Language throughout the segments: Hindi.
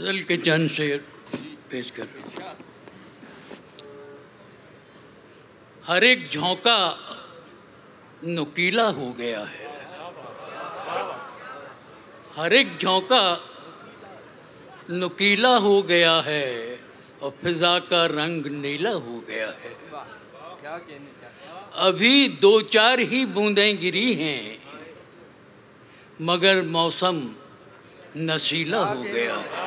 गज़ल के चंद शेर पेश कर रहे हैं। हर एक झोंका नुकीला हो गया है, हर एक झोंका नुकीला हो गया है और फिजा का रंग नीला हो गया है। अभी दो चार ही बूंदें गिरी हैं मगर मौसम नशीला हो गया है।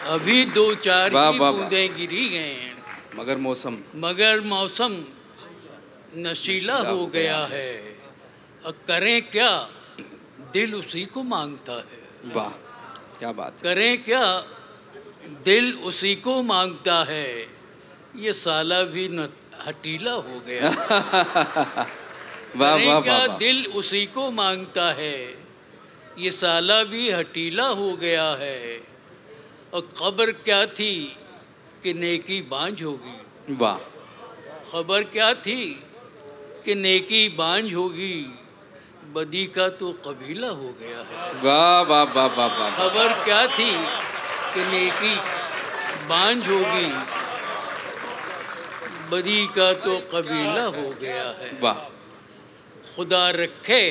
अभी दो चार ही बूंदें गिरी हैं मगर मौसम नशीला हो गया है। और करें क्या, दिल उसी को मांगता है। वाह क्या बात। करें क्या, दिल उसी को मांगता है। ये साला भी न हटीला हो गया। करें क्या, दिल उसी को मांगता है। ये साला भी हटीला हो गया है। और खबर क्या थी कि नेकी बांझ होगी। वाह। खबर क्या थी कि नेकी बांझ होगी, बदी का तो कबीला हो गया है। वाह वाह वाह वाह वाह। खबर क्या थी कि नेकी बांझ होगी, बदी का तो कबीला हो गया है। वाह। खुदा रखे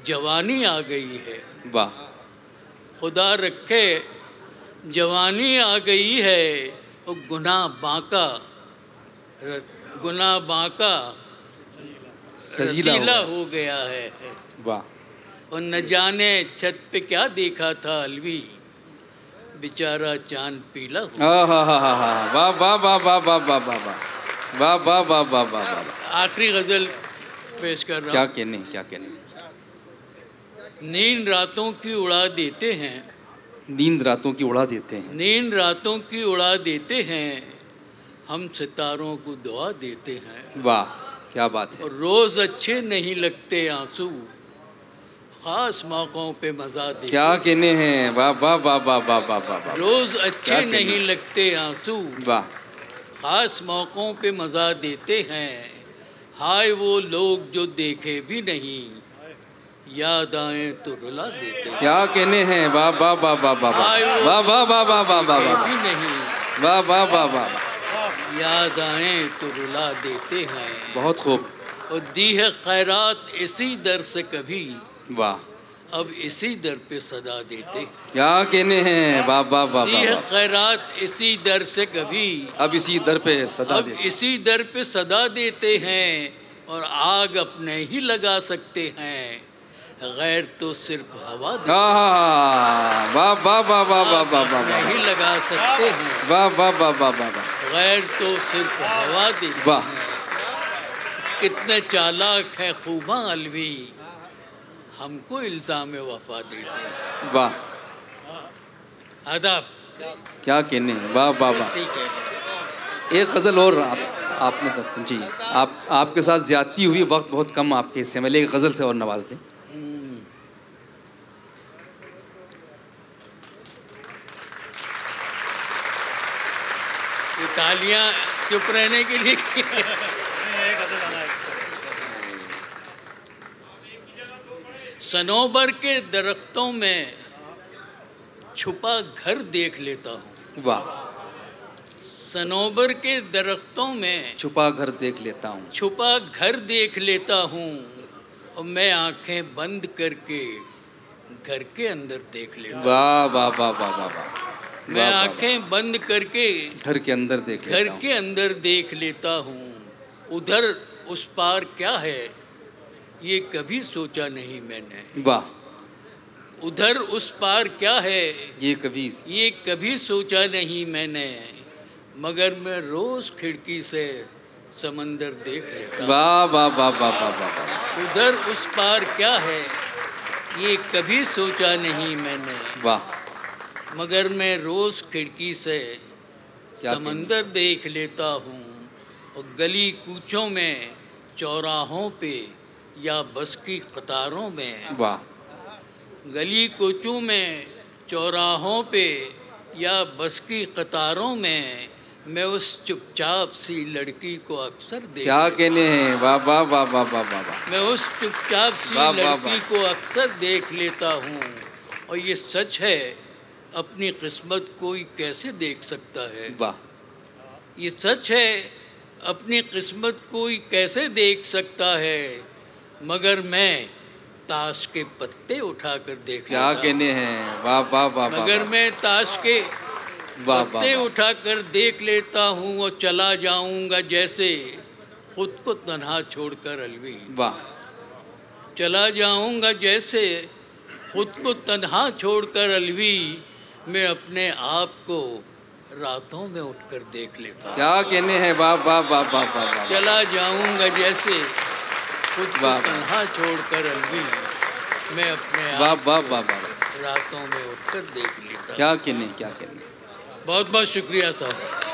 जवानी आ गई है। वाह। खुदा रखे जवानी आ गई है और गुनाह बांका रसीला हो गया है। वाह। और न जाने छत पे क्या देखा था अलवी, बेचारा चांद पीला हो। वाह वाह वाह वाह वाह वाह वाह वाह वाह वाह वाह वाह वाह। आखिरी गजल पेश कर रहा हूँ। क्या कहने। नींद रातों की उड़ा देते हैं, नींद रातों की उड़ा देते हैं, नींद रातों की उड़ा देते हैं, हम सितारों को दुआ देते हैं। वाह क्या बात है। और रोज़ अच्छे नहीं लगते आंसू, खास मौक़ों पे मज़ा देते। क्या कहने हैं। वाह वाह वाह वाह वाह वाह वाह। रोज़ अच्छे नहीं लगते आंसू, वाह। खास मौक़ों पे मज़ा देते हैं। हाय वो लोग जो देखे भी नहीं, याद आए तो रुला देते हैं। क्या कहने हैं। वाह वाह वाह वाह वाह वाह वाह वाह वाह वाह वाह भी नहीं, वाह वाह वाह वाह। याद आए तो रुला देते हैं। बहुत खूब। और दी है खैरात इसी दर से कभी, वाह। अब इसी दर पे सदा देते। क्या कहने हैं। वाह वाह वाह। दी है खैरात इसी दर से कभी, अब इसी दर पे सदा अब इसी दर पे सदा देते हैं। और आग अपने ही लगा सकते हैं, गैर तो सिर्फ हवा देते। वाह वाह वाह वाह वाह वाह वाह। नहीं लगा सकते हैं, वाह वाह वाह वाह वाह। गैर तो सिर्फ हवा देते वाह। हैं। कितने चालाक है खूबा अलवी, हमको इल्ज़ाम वफा देते हैं। वाह। आदाब। क्या कहने हैं। वाह वाह वाह। एक गज़ल और आपने तो जी आपके साथ ज़्यादती हुई, वक्त बहुत कम आपके हिस्से में, एक गज़ल से और नवाज दें। ये तालियां चुप रहने के लिए। सनोबर के दरख्तों में छुपा घर देख लेता हूँ। वाह। सनोबर के दरख्तों में छुपा घर देख लेता हूँ, छुपा घर देख लेता हूँ। और मैं आंखें बंद करके घर के अंदर देख लेता हूँ। वाह वाह वाह वाह वाह वाह। मैं आंखें बंद करके घर के अंदर देख लेता हूँ, घर के अंदर देख लेता हूँ। उधर उस पार क्या है ये कभी सोचा नहीं मैंने। वाह। उधर उस पार क्या है ये कभी सोचा नहीं मैंने। मगर मैं रोज खिड़की से समंदर देख लेता हूँ। वाह वाह वाह वाह वाह वाह। उधर उस पार क्या है ये कभी सोचा नहीं मैंने। वाह। मगर मैं रोज खिड़की से समंदर देख लेता हूँ। और गली कूचों में, चौराहों पे या बस की कतारों में। वाह। गली कूचों में, चौराहों पे या बस की कतारों में मैं उस चुपचाप सी लड़की को अक्सर देख। क्या कहने हैं। वाह वाह वाह वाह वाह वाह। मैं उस चुपचाप सी लड़की को अक्सर देख लेता हूँ। और ये सच है अपनी किस्मत कोई कैसे देख सकता है। वाह, ये सच है, अपनी किस्मत कोई कैसे देख सकता है, मगर मैं ताश के पत्ते उठाकर देख क्या कहने हैं। वाह वाह वाह, मगर मैं ताश के वाह पत्ते उठाकर देख लेता हूँ और चला जाऊँगा जैसे खुद को तन्हा छोड़कर अलवी। वाह, चला जाऊँगा जैसे खुद को तन्हा छोड़कर अलवी, मैं अपने आप को रातों में उठकर देख लेता। क्या कहने हैं। वाह वाह वाह वाह वाह, चला जाऊँगा जैसे खुद को तन्हा छोड़कर अलवी, मैं अपने आप को रातों में उठकर देख लेता। क्या कहने, क्या कहने। बहुत बहुत शुक्रिया साहब।